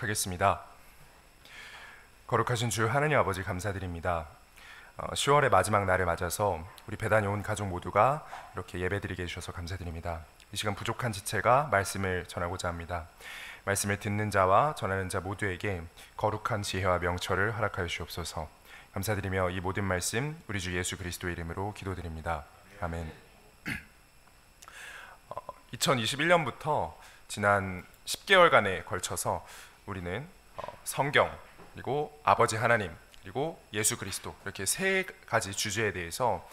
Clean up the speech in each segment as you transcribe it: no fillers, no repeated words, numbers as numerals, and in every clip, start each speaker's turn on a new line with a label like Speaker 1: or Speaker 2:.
Speaker 1: 하겠습니다. 거룩하신 주 하느님 아버지 감사드립니다. 10월의 마지막 날을 맞아서 우리 배단에 온 가족 모두가 이렇게 예배드리게 해주셔서 감사드립니다. 이 시간 부족한 지체가 말씀을 전하고자 합니다. 말씀을 듣는 자와 전하는 자 모두에게 거룩한 지혜와 명철을 허락하여 주옵소서. 감사드리며 이 모든 말씀 우리 주 예수 그리스도의 이름으로 기도드립니다. 아멘. 2021년부터 지난 10개월간에 걸쳐서 우리는 성경, 그리고 아버지 하나님, 그리고 예수 그리스도, 이렇게 세 가지 주제에 대해서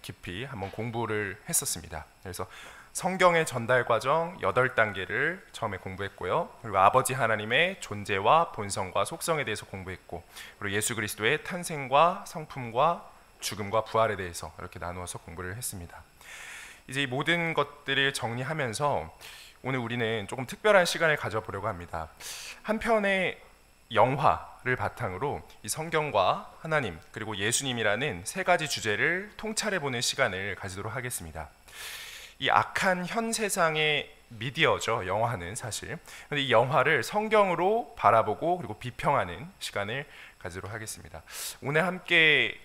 Speaker 1: 깊이 한번 공부를 했었습니다. 그래서 성경의 전달 과정 8단계를 처음에 공부했고요. 그리고 아버지 하나님의 존재와 본성과 속성에 대해서 공부했고, 그리고 예수 그리스도의 탄생과 성품과 죽음과 부활에 대해서 이렇게 나누어서 공부를 했습니다. 이제 이 모든 것들을 정리하면서 오늘 우리는 조금 특별한 시간을 가져보려고 합니다. 한 편의 영화를 바탕으로 이 성경과 하나님 그리고 예수님이라는 세 가지 주제를 통찰해보는 시간을 가지도록 하겠습니다. 이 악한 현 세상의 미디어죠, 영화는 사실. 근데 이 영화를 성경으로 바라보고 그리고 비평하는 시간을 가지도록 하겠습니다. 오늘 함께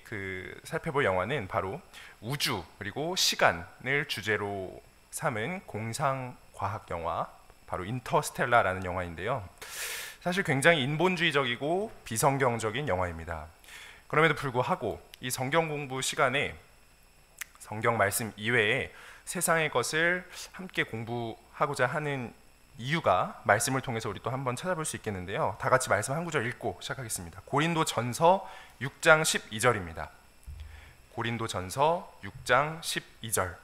Speaker 1: 살펴볼 영화는 바로 우주 그리고 시간을 주제로 삼은 공상과학 영화, 바로 인터스텔라라는 영화인데요. 사실 굉장히 인본주의적이고 비성경적인 영화입니다. 그럼에도 불구하고 이 성경 공부 시간에 성경 말씀 이외에 세상의 것을 함께 공부하고자 하는 이유가 말씀을 통해서 우리 또 한번 찾아볼 수 있겠는데요. 다 같이 말씀 한 구절 읽고 시작하겠습니다. 고린도전서 6장 12절입니다. 고린도전서 6장 12절.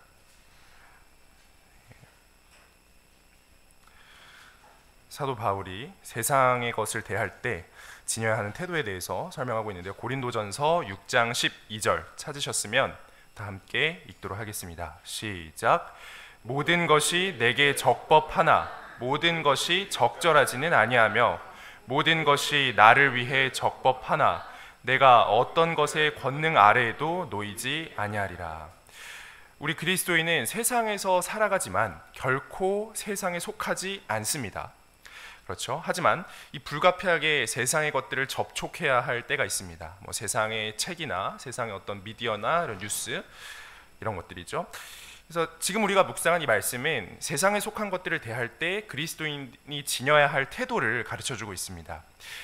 Speaker 1: 사도 바울이 세상의 것을 대할 때 지녀야 하는 태도에 대해서 설명하고 있는데요. 고린도전서 6장 12절 찾으셨으면 다 함께 읽도록 하겠습니다. 시작. 모든 것이 내게 적법하나 모든 것이 적절하지는 아니하며 모든 것이 나를 위해 적법하나 내가 어떤 것의 권능 아래에도 놓이지 아니하리라. 우리 그리스도인은 세상에서 살아가지만 결코 세상에 속하지 않습니다. 그렇죠. 하지만 이 불가피하게 세상의 것들을 접촉해야 할 때가 있습니다. 뭐 세상의 책이나 세상의 어떤 미디어나 이런 뉴스, 이런 것들이죠. 그래서 지금 우리가 묵상한 이 말씀은 세상에 속한 것들을 대할 때 그리스도인이 지녀야 할 태도를 가르쳐주고 있습니다.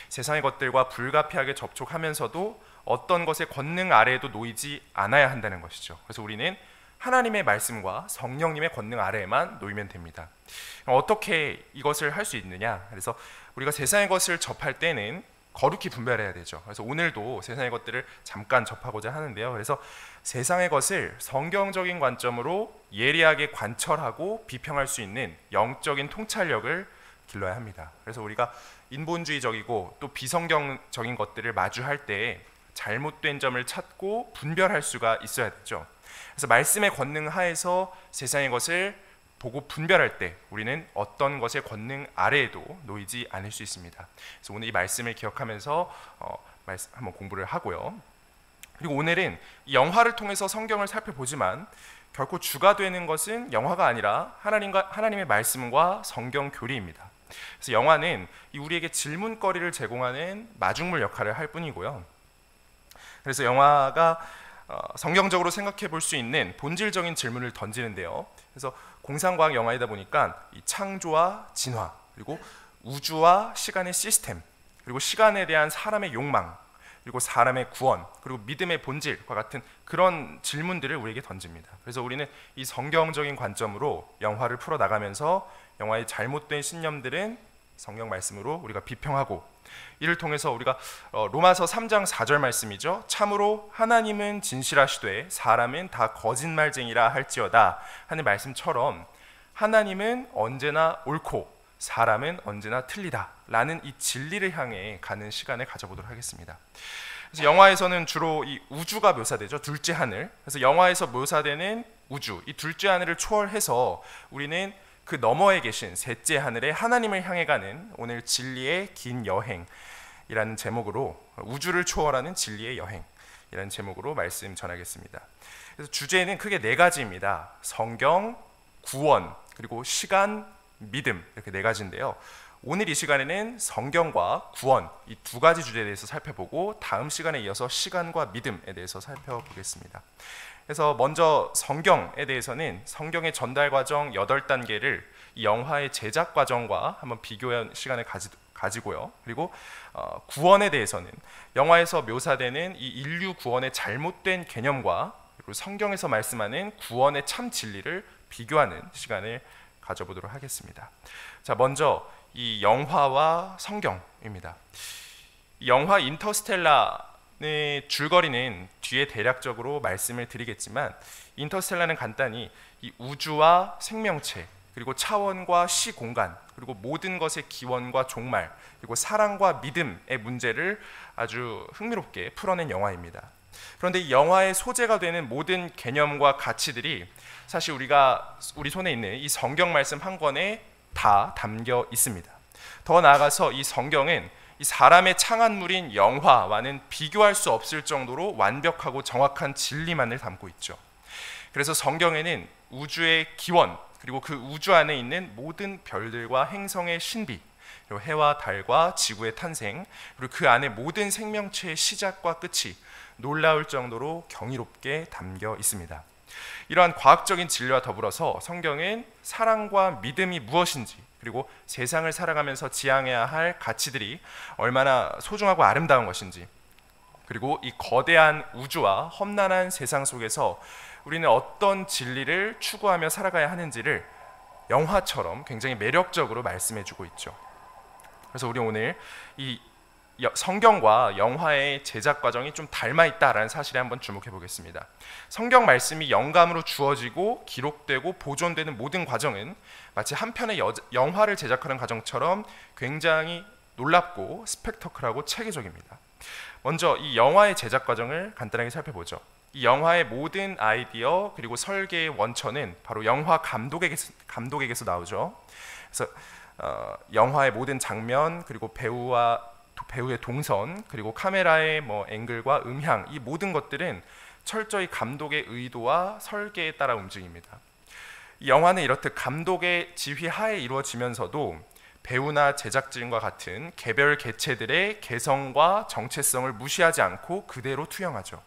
Speaker 1: 세상의 것들과 불가피하게 접촉하면서도 어떤 것의 권능 아래에도 놓이지 않아야 한다는 것이죠. 그래서 우리는 하나님의 말씀과 성령님의 권능 아래에만 놓이면 됩니다. 어떻게 이것을 할 수 있느냐? 그래서 우리가 세상의 것을 접할 때는 거룩히 분별해야 되죠. 그래서 오늘도 세상의 것들을 잠깐 접하고자 하는데요. 그래서 세상의 것을 성경적인 관점으로 예리하게 관철하고 비평할 수 있는 영적인 통찰력을 길러야 합니다. 그래서 우리가 인본주의적이고 또 비성경적인 것들을 마주할 때 잘못된 점을 찾고 분별할 수가 있어야 되죠. 그래서 말씀의 권능 하에서 세상의 것을 보고 분별할 때 우리는 어떤 것의 권능 아래에도 놓이지 않을 수 있습니다. 그래서 오늘 이 말씀을 기억하면서 한번 공부를 하고요. 그리고 오늘은 이 영화를 통해서 성경을 살펴보지만 결코 주가 되는 것은 영화가 아니라 하나님의 말씀과 성경 교리입니다. 그래서 영화는 우리에게 질문거리를 제공하는 마중물 역할을 할 뿐이고요. 그래서 영화가 성경적으로 생각해 볼 수 있는 본질적인 질문을 던지는데요. 그래서 공상과학 영화이다 보니까 이 창조와 진화, 그리고 우주와 시간의 시스템, 그리고 시간에 대한 사람의 욕망, 그리고 사람의 구원, 그리고 믿음의 본질과 같은 그런 질문들을 우리에게 던집니다. 그래서 우리는 이 성경적인 관점으로 영화를 풀어나가면서 영화의 잘못된 신념들은 성경 말씀으로 우리가 비평하고, 이를 통해서 우리가 로마서 3장 4절 말씀이죠. 참으로 하나님은 진실하시되 사람은 다 거짓말쟁이라 할지어다 하는 말씀처럼 하나님은 언제나 옳고 사람은 언제나 틀리다 라는 이 진리를 향해 가는 시간을 가져보도록 하겠습니다. 그래서 영화에서는 주로 이 우주가 묘사되죠. 둘째 하늘. 그래서 영화에서 묘사되는 우주, 이 둘째 하늘을 초월해서 우리는 그 너머에 계신 셋째 하늘에 하나님을 향해 가는 오늘 진리의 긴 여행이라는 제목으로, 우주를 초월하는 진리의 여행이라는 제목으로 말씀 전하겠습니다. 그래서 주제는 크게 4가지입니다. 성경, 구원, 그리고 시간, 믿음, 이렇게 4가지인데요. 오늘 이 시간에는 성경과 구원 이 두 가지 주제에 대해서 살펴보고 다음 시간에 이어서 시간과 믿음에 대해서 살펴보겠습니다. 그래서 먼저 성경에 대해서는 성경의 전달 과정 8단계를 이 영화의 제작 과정과 한번 비교한 시간을 가지고요. 그리고 구원에 대해서는 영화에서 묘사되는 이 인류 구원의 잘못된 개념과 그리고 성경에서 말씀하는 구원의 참 진리를 비교하는 시간을 가져보도록 하겠습니다. 자, 먼저 이 영화와 성경입니다. 이 영화 인터스텔라의 줄거리는 뒤에 대략적으로 말씀을 드리겠지만, 인터스텔라는 간단히 이 우주와 생명체, 그리고 차원과 시공간, 그리고 모든 것의 기원과 종말, 그리고 사랑과 믿음의 문제를 아주 흥미롭게 풀어낸 영화입니다. 그런데 이 영화의 소재가 되는 모든 개념과 가치들이 사실 우리 손에 있는 이 성경 말씀 한 권에 다 담겨 있습니다. 더 나아가서 이 성경은 이 사람의 창안물인 영화와는 비교할 수 없을 정도로 완벽하고 정확한 진리만을 담고 있죠. 그래서 성경에는 우주의 기원, 그리고 그 우주 안에 있는 모든 별들과 행성의 신비, 그리고 해와 달과 지구의 탄생, 그리고 그 안에 모든 생명체의 시작과 끝이 놀라울 정도로 경이롭게 담겨 있습니다. 이러한 과학적인 진리와 더불어서 성경은 사랑과 믿음이 무엇인지, 그리고 세상을 살아가면서 지향해야 할 가치들이 얼마나 소중하고 아름다운 것인지, 그리고 이 거대한 우주와 험난한 세상 속에서 우리는 어떤 진리를 추구하며 살아가야 하는지를 영화처럼 굉장히 매력적으로 말씀해주고 있죠. 그래서 우리 오늘 이 성경과 영화의 제작 과정이 좀 닮아 있다라는 사실에 한번 주목해 보겠습니다. 성경 말씀이 영감으로 주어지고 기록되고 보존되는 모든 과정은 마치 한 편의 영화를 제작하는 과정처럼 굉장히 놀랍고 스펙터클하고 체계적입니다. 먼저 이 영화의 제작 과정을 간단하게 살펴보죠. 이 영화의 모든 아이디어 그리고 설계의 원천은 바로 영화 감독에게서 나오죠. 그래서 영화의 모든 장면, 그리고 배우의 동선, 그리고 카메라의 앵글과 음향, 이 모든 것들은 철저히 감독의 의도와 설계에 따라 움직입니다. 이 영화는 이렇듯 감독의 지휘 하에 이루어지면서도 배우나 제작진과 같은 개별 개체들의 개성과 정체성을 무시하지 않고 그대로 투영하죠.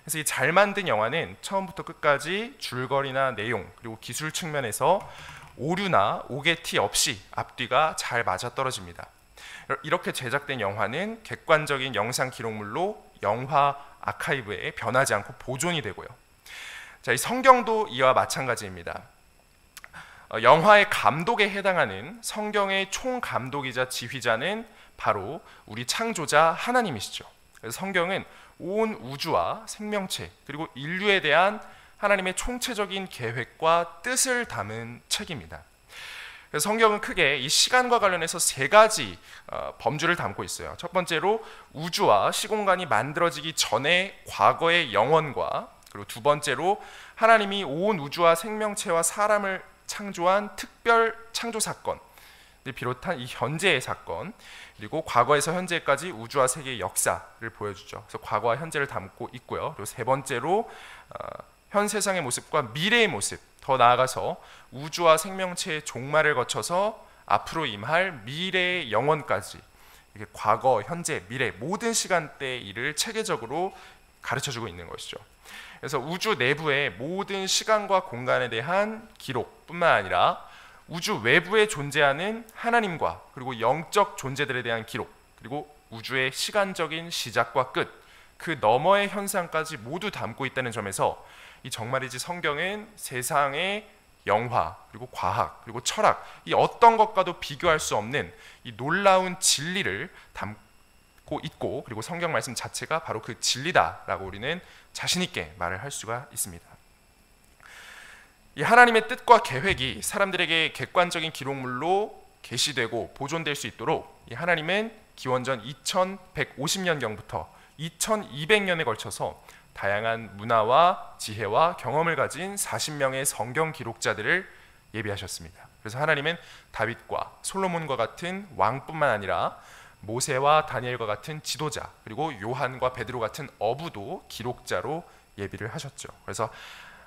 Speaker 1: 그래서 이 잘 만든 영화는 처음부터 끝까지 줄거리나 내용, 그리고 기술 측면에서 오류나 오개티 없이 앞뒤가 잘 맞아떨어집니다. 이렇게 제작된 영화는 객관적인 영상 기록물로 영화 아카이브에 변하지 않고 보존이 되고요. 자, 이 성경도 이와 마찬가지입니다. 영화의 감독에 해당하는 성경의 총감독이자 지휘자는 바로 우리 창조자 하나님이시죠. 그래서 성경은 온 우주와 생명체, 그리고 인류에 대한 하나님의 총체적인 계획과 뜻을 담은 책입니다. 그래서 성경은 크게 이 시간과 관련해서 3가지 범주를 담고 있어요. 첫 번째로 우주와 시공간이 만들어지기 전에 과거의 영원과, 그리고 두 번째로 하나님이 온 우주와 생명체와 사람을 창조한 특별 창조 사건을 비롯한 이 현재의 사건, 그리고 과거에서 현재까지 우주와 세계의 역사를 보여주죠. 그래서 과거와 현재를 담고 있고요. 그리고 세 번째로 현 세상의 모습과 미래의 모습, 더 나아가서 우주와 생명체의 종말을 거쳐서 앞으로 임할 미래의 영원까지, 이게 과거, 현재, 미래 모든 시간대의 일을 체계적으로 가르쳐주고 있는 것이죠. 그래서 우주 내부의 모든 시간과 공간에 대한 기록뿐만 아니라 우주 외부에 존재하는 하나님과 그리고 영적 존재들에 대한 기록, 그리고 우주의 시간적인 시작과 끝, 그 너머의 현상까지 모두 담고 있다는 점에서 이 정말이지 성경은 세상의 영화, 그리고 과학, 그리고 철학, 이 어떤 것과도 비교할 수 없는 이 놀라운 진리를 담고 있고, 그리고 성경 말씀 자체가 바로 그 진리다라고 우리는 자신 있게 말을 할 수가 있습니다. 이 하나님의 뜻과 계획이 사람들에게 객관적인 기록물로 게시되고 보존될 수 있도록 이 하나님은 기원전 2150년경부터 2200년에 걸쳐서 다양한 문화와 지혜와 경험을 가진 40명의 성경 기록자들을 예비하셨습니다. 그래서 하나님은 다윗과 솔로몬과 같은 왕뿐만 아니라 모세와 다니엘과 같은 지도자, 그리고 요한과 베드로 같은 어부도 기록자로 예비를 하셨죠. 그래서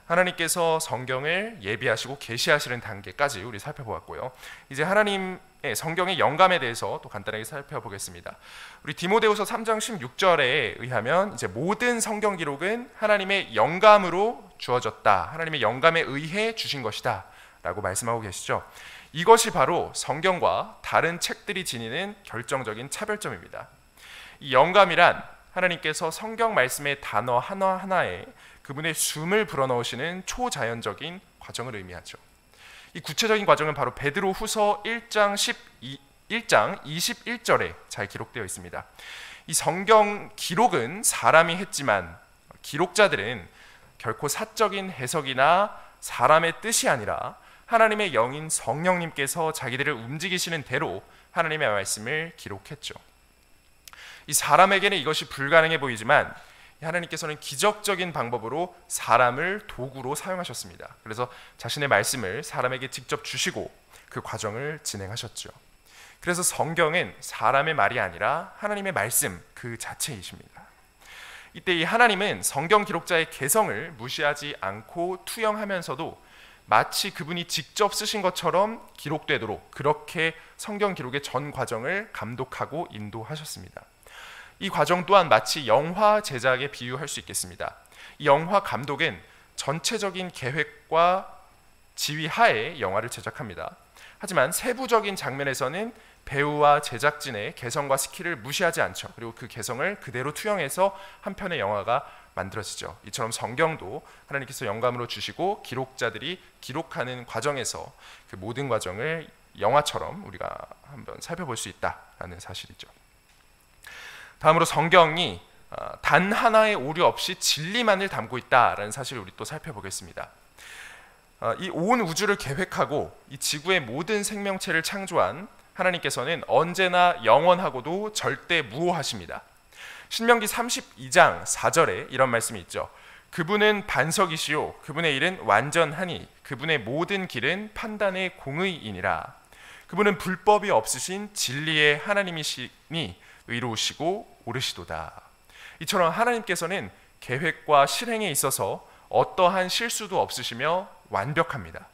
Speaker 1: 하나님께서 성경을 예비하시고 계시하시는 단계까지 우리 살펴보았고요. 이제 하나님 성경의 영감에 대해서 또 간단하게 살펴보겠습니다. 우리 디모데후서 3장 16절에 의하면 이제 모든 성경 기록은 하나님의 영감으로 주어졌다. 하나님의 영감에 의해 주신 것이다. 라고 말씀하고 계시죠. 이것이 바로 성경과 다른 책들이 지니는 결정적인 차별점입니다. 이 영감이란 하나님께서 성경 말씀의 단어 하나하나에 그분의 숨을 불어넣으시는 초자연적인 과정을 의미하죠. 이 구체적인 과정은 바로 베드로 후서 1장 21절에 잘 기록되어 있습니다. 이 성경 기록은 사람이 했지만 기록자들은 결코 사적인 해석이나 사람의 뜻이 아니라 하나님의 영인 성령님께서 자기들을 움직이시는 대로 하나님의 말씀을 기록했죠. 이 사람에게는 이것이 불가능해 보이지만 하나님께서는 기적적인 방법으로 사람을 도구로 사용하셨습니다. 그래서 자신의 말씀을 사람에게 직접 주시고 그 과정을 진행하셨죠. 그래서 성경은 사람의 말이 아니라 하나님의 말씀 그 자체이십니다. 이때 이 하나님은 성경 기록자의 개성을 무시하지 않고 투영하면서도 마치 그분이 직접 쓰신 것처럼 기록되도록 그렇게 성경 기록의 전 과정을 감독하고 인도하셨습니다. 이 과정 또한 마치 영화 제작에 비유할 수 있겠습니다. 이 영화 감독은 전체적인 계획과 지휘 하에 영화를 제작합니다. 하지만 세부적인 장면에서는 배우와 제작진의 개성과 스킬을 무시하지 않죠. 그리고 그 개성을 그대로 투영해서 한 편의 영화가 만들어지죠. 이처럼 성경도 하나님께서 영감으로 주시고 기록자들이 기록하는 과정에서 그 모든 과정을 영화처럼 우리가 한번 살펴볼 수 있다라는 사실이죠. 다음으로 성경이 단 하나의 오류 없이 진리만을 담고 있다라는 사실을 우리 또 살펴보겠습니다. 이 온 우주를 계획하고 이 지구의 모든 생명체를 창조한 하나님께서는 언제나 영원하고도 절대 무오하십니다. 신명기 32장 4절에 이런 말씀이 있죠. 그분은 반석이시요 그분의 일은 완전하니 그분의 모든 길은 판단의 공의이니라. 그분은 불법이 없으신 진리의 하나님이시니 의로우시고 오르시도다. 이처럼 하나님께서는 계획과 실행에 있어서 어떠한 실수도 없으시며 완벽합니다.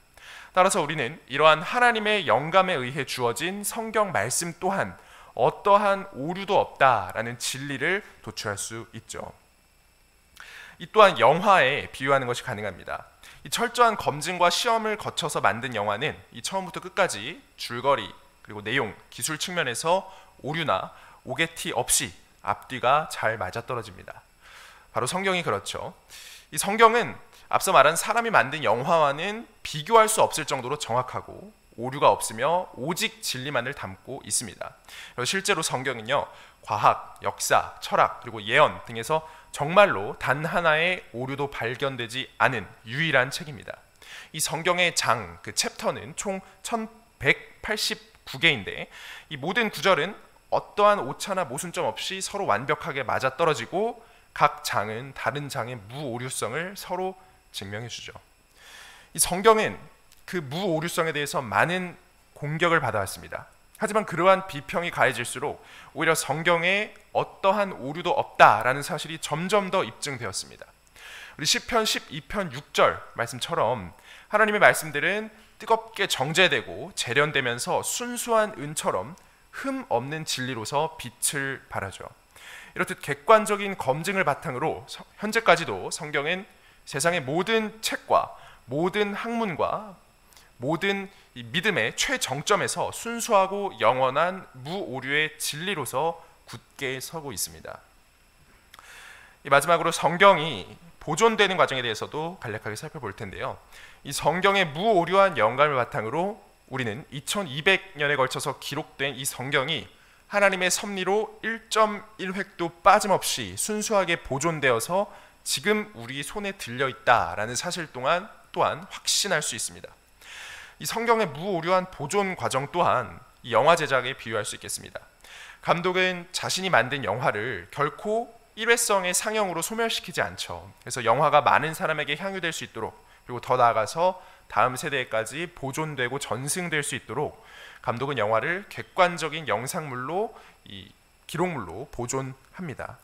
Speaker 1: 따라서 우리는 이러한 하나님의 영감에 의해 주어진 성경 말씀 또한 어떠한 오류도 없다라는 진리를 도출할 수 있죠. 이 또한 영화에 비유하는 것이 가능합니다. 이 철저한 검증과 시험을 거쳐서 만든 영화는 이 처음부터 끝까지 줄거리 그리고 내용, 기술 측면에서 오류나 오개티 없이 앞뒤가 잘 맞아떨어집니다. 바로 성경이 그렇죠. 이 성경은 앞서 말한 사람이 만든 영화와는 비교할 수 없을 정도로 정확하고 오류가 없으며 오직 진리만을 담고 있습니다. 실제로 성경은요, 과학, 역사, 철학 그리고 예언 등에서 정말로 단 하나의 오류도 발견되지 않은 유일한 책입니다. 이 성경의 장, 그 챕터는 총 1189개인데 이 모든 구절은 어떠한 오차나 모순점 없이 서로 완벽하게 맞아떨어지고 각 장은 다른 장의 무오류성을 서로 증명해 주죠. 이 성경은 그 무오류성에 대해서 많은 공격을 받아왔습니다. 하지만 그러한 비평이 가해질수록 오히려 성경에 어떠한 오류도 없다라는 사실이 점점 더 입증되었습니다. 우리 시편 12편 6절 말씀처럼 하나님의 말씀들은 뜨겁게 정제되고 재련되면서 순수한 은처럼 흠 없는 진리로서 빛을 발하죠. 이렇듯 객관적인 검증을 바탕으로 현재까지도 성경은 세상의 모든 책과 모든 학문과 모든 이 믿음의 최정점에서 순수하고 영원한 무오류의 진리로서 굳게 서고 있습니다. 이 마지막으로 성경이 보존되는 과정에 대해서도 간략하게 살펴볼 텐데요. 이 성경의 무오류한 영감을 바탕으로 우리는 2200년에 걸쳐서 기록된 이 성경이 하나님의 섭리로 1.1획도 빠짐없이 순수하게 보존되어서 지금 우리 손에 들려 있다라는 사실 또한 확신할 수 있습니다. 이 성경의 무오류한 보존 과정 또한 이 영화 제작에 비유할 수 있겠습니다. 감독은 자신이 만든 영화를 결코 일회성의 상영으로 소멸시키지 않죠. 그래서 영화가 많은 사람에게 향유될 수 있도록 그리고 더 나아가서 다음 세대까지 보존되고 전승될 수 있도록 감독은 영화를 객관적인 영상물로 이 기록물로 보존합니다.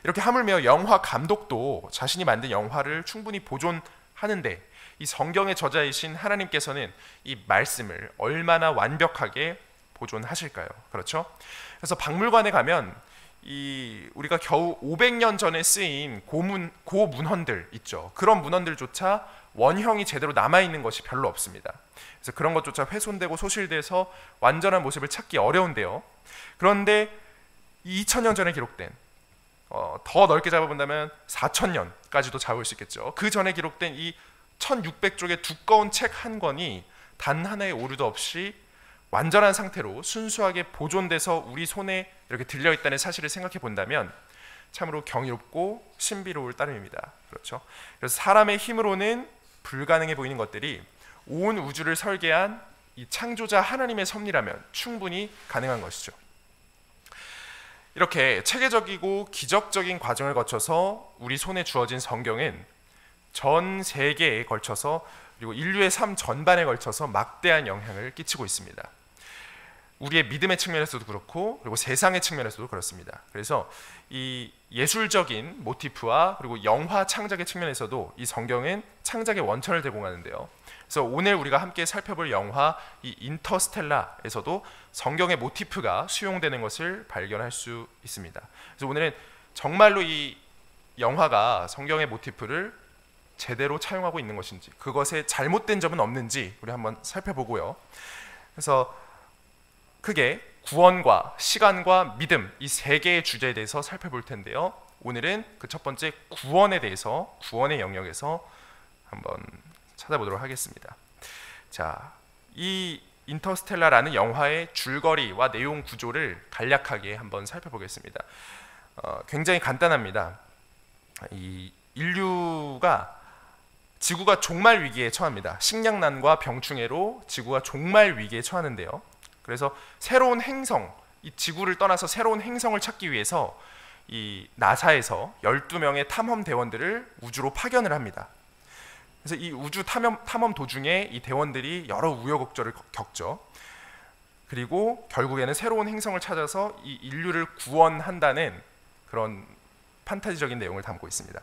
Speaker 1: 이렇게 하물며 영화 감독도 자신이 만든 영화를 충분히 보존하는데 이 성경의 저자이신 하나님께서는 이 말씀을 얼마나 완벽하게 보존하실까요? 그렇죠? 그래서 박물관에 가면 우리가 겨우 500년 전에 쓰인 고문헌들 있죠. 그런 문헌들조차 원형이 제대로 남아있는 것이 별로 없습니다. 그래서 그런 것조차 훼손되고 소실돼서 완전한 모습을 찾기 어려운데요. 그런데 2000년 전에 기록된 더 넓게 잡아본다면 4000년까지도 잡을 수 있겠죠. 그 전에 기록된 이 1600쪽의 두꺼운 책 한 권이 단 하나의 오류도 없이 완전한 상태로 순수하게 보존돼서 우리 손에 이렇게 들려있다는 사실을 생각해 본다면 참으로 경이롭고 신비로울 따름입니다. 그렇죠? 그래서 사람의 힘으로는 불가능해 보이는 것들이 온 우주를 설계한 이 창조자 하나님의 섭리라면 충분히 가능한 것이죠. 이렇게 체계적이고 기적적인 과정을 거쳐서 우리 손에 주어진 성경은 전 세계에 걸쳐서 그리고 인류의 삶 전반에 걸쳐서 막대한 영향을 끼치고 있습니다. 우리의 믿음의 측면에서도 그렇고 그리고 세상의 측면에서도 그렇습니다. 그래서 이 예술적인 모티프와 그리고 영화 창작의 측면에서도 이 성경은 창작의 원천을 제공하는데요. 그래서 오늘 우리가 함께 살펴볼 영화 이 인터스텔라에서도 성경의 모티프가 수용되는 것을 발견할 수 있습니다. 그래서 오늘은 정말로 이 영화가 성경의 모티프를 제대로 차용하고 있는 것인지, 그것에 잘못된 점은 없는지 우리 한번 살펴보고요. 그래서 크게 구원과 시간과 믿음 이 세 개의 주제에 대해서 살펴볼 텐데요. 오늘은 그 첫 번째 구원에 대해서, 구원의 영역에서 한번 찾아보도록 하겠습니다. 자, 이 인터스텔라라는 영화의 줄거리와 내용 구조를 간략하게 한번 살펴보겠습니다. 굉장히 간단합니다. 이 지구가 종말 위기에 처합니다. 식량난과 병충해로 지구가 종말 위기에 처하는데요. 그래서 새로운 행성, 이 지구를 떠나서 새로운 행성을 찾기 위해서 이 나사에서 12명의 탐험 대원들을 우주로 파견을 합니다. 그래서 이 우주 탐험 도중에 이 대원들이 여러 우여곡절을 겪죠. 그리고 결국에는 새로운 행성을 찾아서 이 인류를 구원한다는 그런 판타지적인 내용을 담고 있습니다.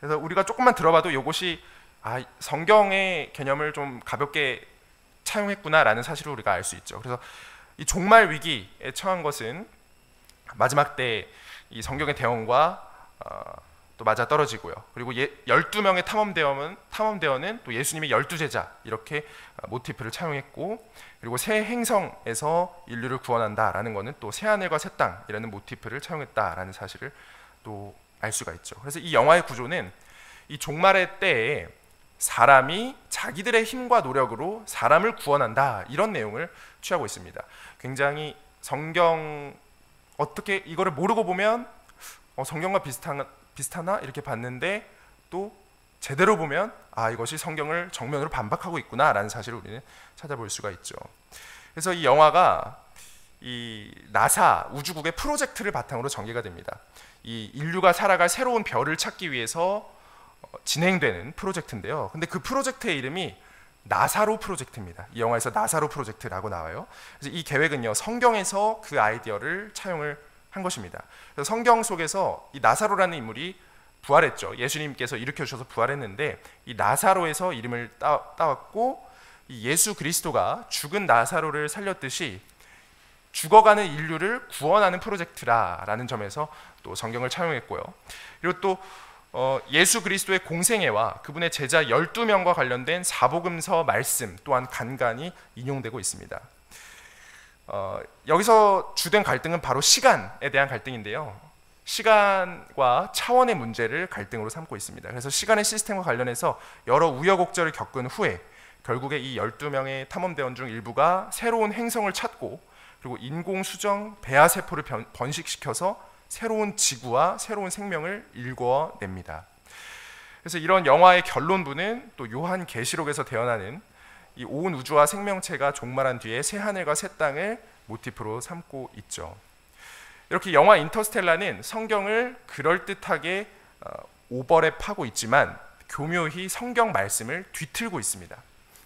Speaker 1: 그래서 우리가 조금만 들어봐도 이것이 성경의 개념을 좀 가볍게 차용했구나라는 사실을 우리가 알 수 있죠. 그래서 이 종말 위기에 처한 것은 마지막 때 이 성경의 대원과 또 맞아 떨어지고요. 그리고 12명의 탐험대원은 또 예수님의 12제자 이렇게 모티프를 차용했고, 그리고 새 행성에서 인류를 구원한다라는 것은 또 새 하늘과 새 땅이라는 모티프를 차용했다라는 사실을 또 알 수가 있죠. 그래서 이 영화의 구조는 이 종말의 때에 사람이 자기들의 힘과 노력으로 사람을 구원한다 이런 내용을 취하고 있습니다. 굉장히 성경 어떻게 이거를 모르고 보면 성경과 비슷하나 이렇게 봤는데 또 제대로 보면 이것이 성경을 정면으로 반박하고 있구나라는 사실을 우리는 찾아볼 수가 있죠. 그래서 이 영화가 이 나사 우주국의 프로젝트를 바탕으로 전개가 됩니다. 이 인류가 살아갈 새로운 별을 찾기 위해서 진행되는 프로젝트인데요. 근데 그 프로젝트의 이름이 나사로 프로젝트입니다. 이 영화에서 나사로 프로젝트라고 나와요. 그래서 이 계획은요, 성경에서 그 아이디어를 차용을 한 것입니다. 그래서 성경 속에서 이 나사로라는 인물이 부활했죠. 예수님께서 일으켜 주셔서 부활했는데 이 나사로에서 이름을 따왔고, 이 예수 그리스도가 죽은 나사로를 살렸듯이 죽어가는 인류를 구원하는 프로젝트라는 점에서 또 성경을 차용했고요. 그리고 또 예수 그리스도의 공생애와 그분의 제자 12명과 관련된 사복음서 말씀 또한 간간히 인용되고 있습니다. 여기서 주된 갈등은 바로 시간에 대한 갈등인데요. 시간과 차원의 문제를 갈등으로 삼고 있습니다. 그래서 시간의 시스템과 관련해서 여러 우여곡절을 겪은 후에 결국에 이 12명의 탐험대원 중 일부가 새로운 행성을 찾고, 그리고 인공수정 배아세포를 번식시켜서 새로운 지구와 새로운 생명을 일궈냅니다. 그래서 이런 영화의 결론부는 또 요한계시록에서 태어나는 이 온 우주와 생명체가 종말한 뒤에 새 하늘과 새 땅을 모티프로 삼고 있죠. 이렇게 영화 인터스텔라는 성경을 그럴듯하게 오버랩하고 있지만 교묘히 성경 말씀을 뒤틀고 있습니다.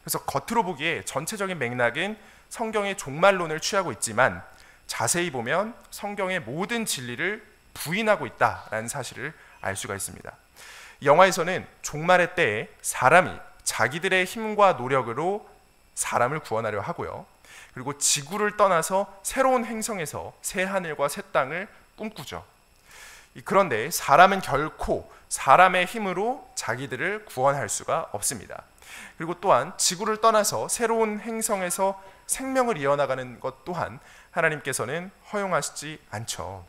Speaker 1: 그래서 겉으로 보기에 전체적인 맥락은 성경의 종말론을 취하고 있지만 자세히 보면 성경의 모든 진리를 부인하고 있다라는 사실을 알 수가 있습니다. 영화에서는 종말의 때에 사람이 자기들의 힘과 노력으로 사람을 구원하려 하고요. 그리고 지구를 떠나서 새로운 행성에서 새 하늘과 새 땅을 꿈꾸죠. 그런데 사람은 결코 사람의 힘으로 자기들을 구원할 수가 없습니다. 그리고 또한 지구를 떠나서 새로운 행성에서 생명을 이어나가는 것 또한 하나님께서는 허용하시지 않죠.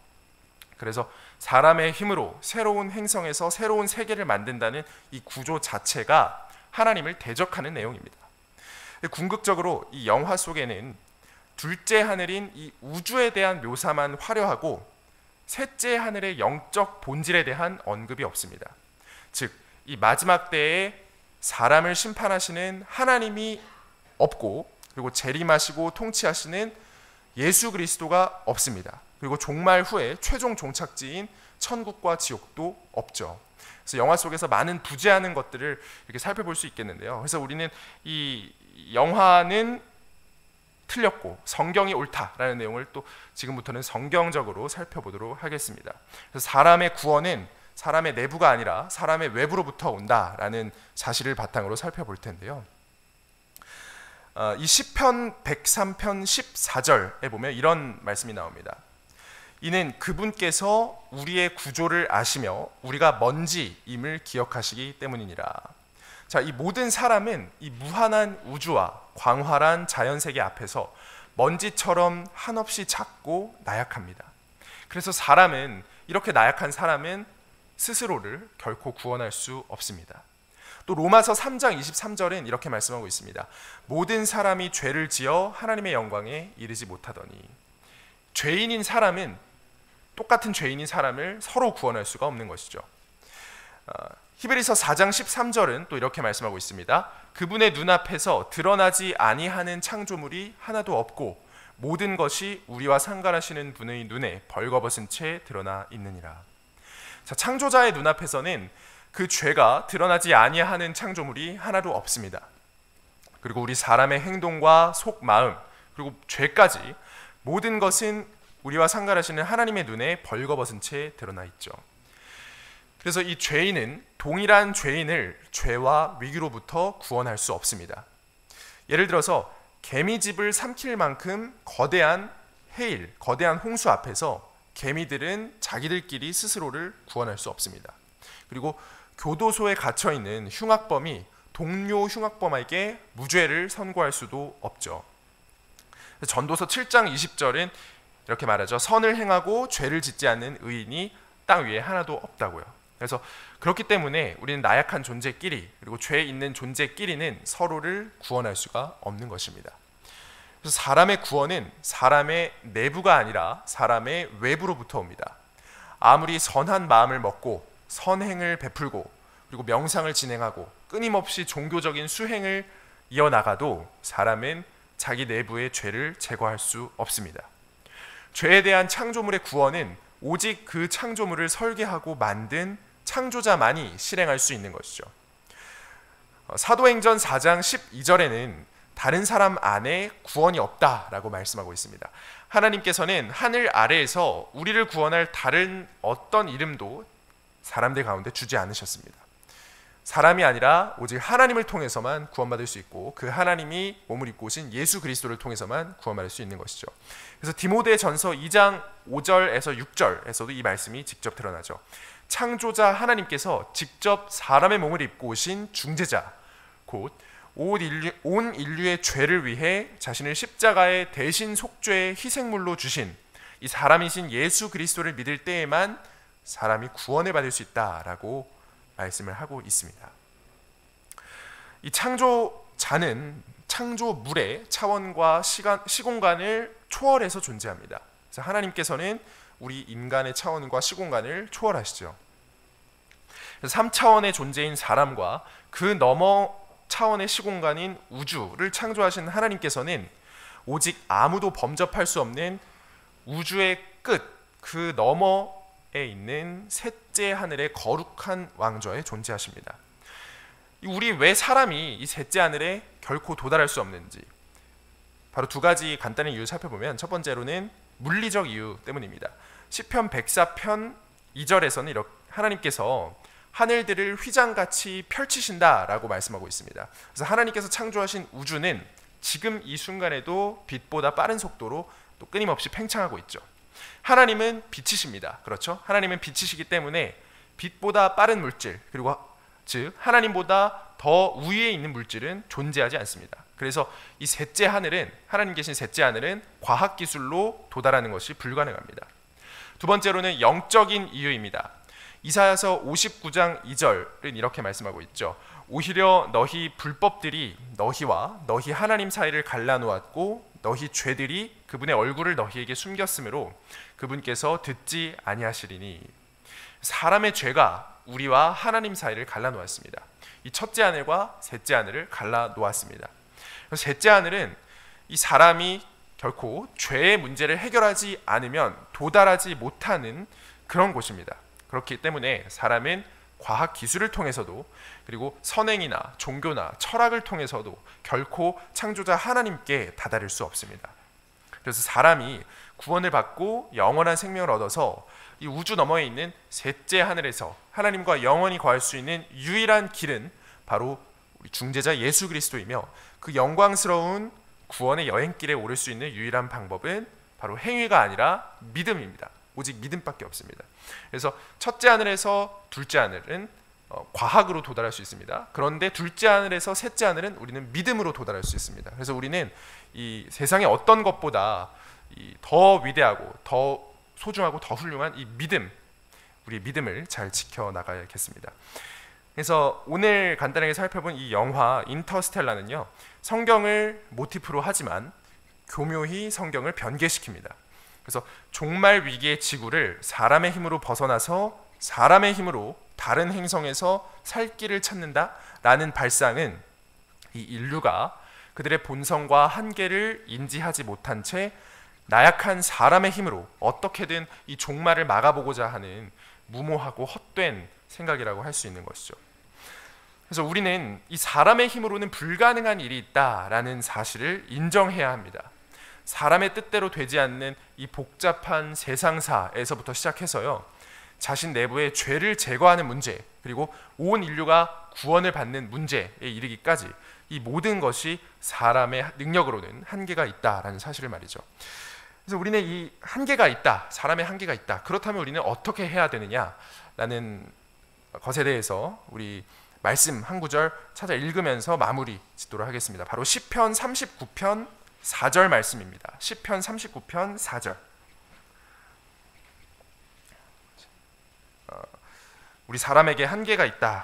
Speaker 1: 그래서 사람의 힘으로 새로운 행성에서 새로운 세계를 만든다는 이 구조 자체가 하나님을 대적하는 내용입니다. 궁극적으로 이 영화 속에는 둘째 하늘인 이 우주에 대한 묘사만 화려하고 셋째 하늘의 영적 본질에 대한 언급이 없습니다. 즉, 이 마지막 때에 사람을 심판하시는 하나님이 없고, 그리고 재림하시고 통치하시는 예수 그리스도가 없습니다. 그리고 종말 후에 최종 종착지인 천국과 지옥도 없죠. 그래서 영화 속에서 많은 부재하는 것들을 이렇게 살펴볼 수 있겠는데요. 그래서 우리는 이 영화는 틀렸고 성경이 옳다라는 내용을 또 지금부터는 성경적으로 살펴보도록 하겠습니다. 그래서 사람의 구원은 사람의 내부가 아니라 사람의 외부로부터 온다라는 사실을 바탕으로 살펴볼 텐데요. 이 시편 103편 14절에 보면 이런 말씀이 나옵니다. 이는 그분께서 우리의 구조를 아시며 우리가 먼지임을 기억하시기 때문이니라. 자, 이 모든 사람은 이 무한한 우주와 광활한 자연세계 앞에서 먼지처럼 한없이 작고 나약합니다. 그래서 사람은, 이렇게 나약한 사람은 스스로를 결코 구원할 수 없습니다. 또 로마서 3장 23절은 이렇게 말씀하고 있습니다. 모든 사람이 죄를 지어 하나님의 영광에 이르지 못하더니. 죄인인 사람은, 똑같은 죄인인 사람을 서로 구원할 수가 없는 것이죠. 히브리서 4장 13절은 또 이렇게 말씀하고 있습니다. 그분의 눈앞에서 드러나지 아니하는 창조물이 하나도 없고 모든 것이 우리와 상관하시는 분의 눈에 벌거벗은 채 드러나 있느니라. 자, 창조자의 눈앞에서는 그 죄가 드러나지 아니하는 창조물이 하나도 없습니다. 그리고 우리 사람의 행동과 속 마음, 그리고 죄까지 모든 것은 우리와 상관하시는 하나님의 눈에 벌거벗은 채 드러나 있죠. 그래서 이 죄인은 동일한 죄인을 죄와 위기로부터 구원할 수 없습니다. 예를 들어서 개미집을 삼킬 만큼 거대한 해일, 거대한 홍수 앞에서 개미들은 자기들끼리 스스로를 구원할 수 없습니다. 그리고 교도소에 갇혀 있는 흉악범이 동료 흉악범에게 무죄를 선고할 수도 없죠. 전도서 7장 20절은 이렇게 말하죠. 선을 행하고 죄를 짓지 않는 의인이 땅 위에 하나도 없다고요. 그래서 그렇기 때문에 우리는 나약한 존재끼리, 그리고 죄 있는 존재끼리는 서로를 구원할 수가 없는 것입니다. 그래서 사람의 구원은 사람의 내부가 아니라 사람의 외부로부터 옵니다. 아무리 선한 마음을 먹고 선행을 베풀고 그리고 명상을 진행하고 끊임없이 종교적인 수행을 이어나가도 사람은 자기 내부의 죄를 제거할 수 없습니다. 죄에 대한 창조물의 구원은 오직 그 창조물을 설계하고 만든 창조자만이 실행할 수 있는 것이죠. 사도행전 4장 12절에는 다른 사람 안에 구원이 없다라고 말씀하고 있습니다. 하나님께서는 하늘 아래에서 우리를 구원할 다른 어떤 이름도 사람들 가운데 주지 않으셨습니다. 사람이 아니라 오직 하나님을 통해서만 구원받을 수 있고 그 하나님이 몸을 입고 오신 예수 그리스도를 통해서만 구원받을 수 있는 것이죠. 그래서 디모데전서 2장 5절에서 6절에서도 이 말씀이 직접 드러나죠. 창조자 하나님께서 직접 사람의 몸을 입고 오신 중재자, 곧 온 인류의 죄를 위해 자신을 십자가의 대신 속죄의 희생물로 주신 이 사람이신 예수 그리스도를 믿을 때에만 사람이 구원을 받을 수 있다라고 말씀을 하고 있습니다. 이 창조자는 창조물의 차원과 시공간을 초월해서 존재합니다. 그래서 하나님께서는 우리 인간의 차원과 시공간을 초월하시죠. 3차원의 존재인 사람과 그 너머 차원의 시공간인 우주를 창조하신 하나님께서는 오직 아무도 범접할 수 없는 우주의 끝, 그 너머에 있는 셋째 하늘의 거룩한 왕좌에 존재하십니다. 우리 왜 사람이 이 셋째 하늘에 결코 도달할 수 없는지 바로 두 가지 간단한 이유를 살펴보면, 첫 번째로는 물리적 이유 때문입니다. 시편 104편 2절에서는 이렇게 하나님께서 하늘들을 휘장같이 펼치신다라고 말씀하고 있습니다. 그래서 하나님께서 창조하신 우주는 지금 이 순간에도 빛보다 빠른 속도로 또 끊임없이 팽창하고 있죠. 하나님은 빛이십니다. 그렇죠? 하나님은 빛이시기 때문에 빛보다 빠른 물질, 그리고 즉 하나님보다 더 우위에 있는 물질은 존재하지 않습니다. 그래서 이 셋째 하늘은, 하나님 계신 셋째 하늘은 과학기술로 도달하는 것이 불가능합니다. 두 번째로는 영적인 이유입니다. 이사야서 59장 2절은 이렇게 말씀하고 있죠. 오히려 너희 불법들이 너희와 너희 하나님 사이를 갈라놓았고 너희 죄들이 그분의 얼굴을 너희에게 숨겼으므로 그분께서 듣지 아니하시리니. 사람의 죄가 우리와 하나님 사이를 갈라놓았습니다. 이 첫째 하늘과 셋째 하늘을 갈라놓았습니다. 셋째 하늘은 이 사람이 결코 죄의 문제를 해결하지 않으면 도달하지 못하는 그런 곳입니다. 그렇기 때문에 사람은 과학 기술을 통해서도, 그리고 선행이나 종교나 철학을 통해서도 결코 창조자 하나님께 다다를 수 없습니다. 그래서 사람이 구원을 받고 영원한 생명을 얻어서 이 우주 너머에 있는 셋째 하늘에서 하나님과 영원히 거할 수 있는 유일한 길은 바로 우리 중재자 예수 그리스도이며, 그 영광스러운 구원의 여행길에 오를 수 있는 유일한 방법은 바로 행위가 아니라 믿음입니다. 오직 믿음밖에 없습니다. 그래서 첫째 하늘에서 둘째 하늘은 과학으로 도달할 수 있습니다. 그런데 둘째 하늘에서 셋째 하늘은 우리는 믿음으로 도달할 수 있습니다. 그래서 우리는 이 세상의 어떤 것보다 더 위대하고 더 소중하고 더 훌륭한 이 믿음, 우리의 믿음을 잘 지켜나가야겠습니다. 그래서 오늘 간단하게 살펴본 이 영화 인터스텔라는요, 성경을 모티프로 하지만 교묘히 성경을 변개시킵니다. 그래서 종말 위기의 지구를 사람의 힘으로 벗어나서 사람의 힘으로 다른 행성에서 살 길을 찾는다라는 발상은 이 인류가 그들의 본성과 한계를 인지하지 못한 채 나약한 사람의 힘으로 어떻게든 이 종말을 막아보고자 하는 무모하고 헛된 생각이라고 할 수 있는 것이죠. 그래서 우리는 이 사람의 힘으로는 불가능한 일이 있다라는 사실을 인정해야 합니다. 사람의 뜻대로 되지 않는 이 복잡한 세상사에서부터 시작해서요, 자신 내부의 죄를 제거하는 문제, 그리고 온 인류가 구원을 받는 문제에 이르기까지 이 모든 것이 사람의 능력으로는 한계가 있다라는 사실을 말이죠. 그래서 우리는 이 한계가 있다, 사람의 한계가 있다. 그렇다면 우리는 어떻게 해야 되느냐라는 것에 대해서 우리 말씀 한 구절 찾아 읽으면서 마무리 짓도록 하겠습니다. 바로 시편 39편 4절 말씀입니다. 시편 39편 4절. 우리 사람에게 한계가 있다,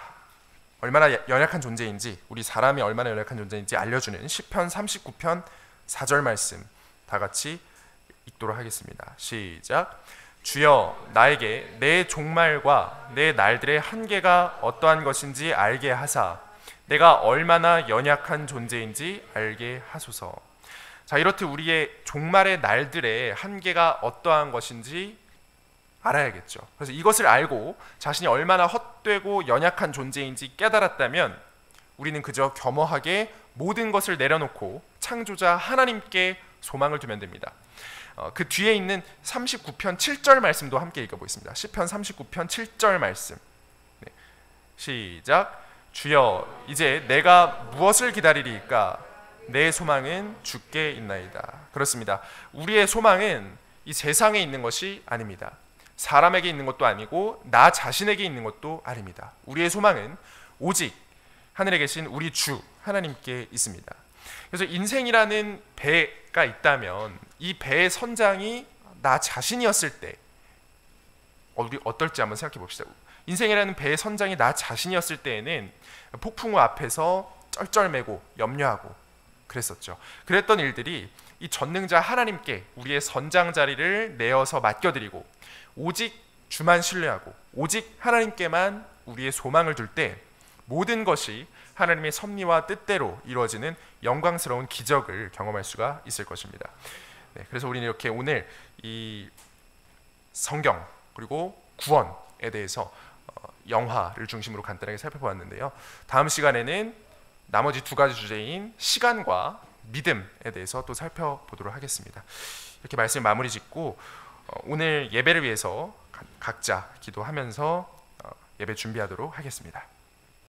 Speaker 1: 얼마나 연약한 존재인지, 우리 사람이 얼마나 연약한 존재인지 알려주는 시편 39편 4절 말씀 다 같이 읽도록 하겠습니다. 시작. 주여 나에게 내 종말과 내 날들의 한계가 어떠한 것인지 알게 하사 내가 얼마나 연약한 존재인지 알게 하소서. 자, 이렇듯 우리의 종말의 날들의 한계가 어떠한 것인지 알아야겠죠. 그래서 이것을 알고 자신이 얼마나 헛되고 연약한 존재인지 깨달았다면 우리는 그저 겸허하게 모든 것을 내려놓고 창조자 하나님께 소망을 두면 됩니다. 그 뒤에 있는 39편 7절 말씀도 함께 읽어보겠습니다. 시편 39편 7절 말씀. 네. 시작. 주여 이제 내가 무엇을 기다리리까? 내 소망은 주께 있나이다. 그렇습니다. 우리의 소망은 이 세상에 있는 것이 아닙니다. 사람에게 있는 것도 아니고 나 자신에게 있는 것도 아닙니다. 우리의 소망은 오직 하늘에 계신 우리 주 하나님께 있습니다. 그래서 인생이라는 배가 있다면 이 배의 선장이 나 자신이었을 때 우리 어떨지 한번 생각해 봅시다. 인생이라는 배의 선장이 나 자신이었을 때에는 폭풍우 앞에서 쩔쩔매고 염려하고 그랬었죠. 그랬던 일들이 이 전능자 하나님께 우리의 선장 자리를 내어서 맡겨드리고 오직 주만 신뢰하고 오직 하나님께만 우리의 소망을 둘 때 모든 것이 하나님의 섭리와 뜻대로 이루어지는 영광스러운 기적을 경험할 수가 있을 것입니다. 네, 그래서 우리는 이렇게 오늘 이 성경 그리고 구원에 대해서 영화를 중심으로 간단하게 살펴보았는데요. 다음 시간에는 나머지 두 가지 주제인 시간과 믿음에 대해서 또 살펴보도록 하겠습니다. 이렇게 말씀 마무리 짓고 오늘 예배를 위해서 각자 기도하면서 예배 준비하도록 하겠습니다.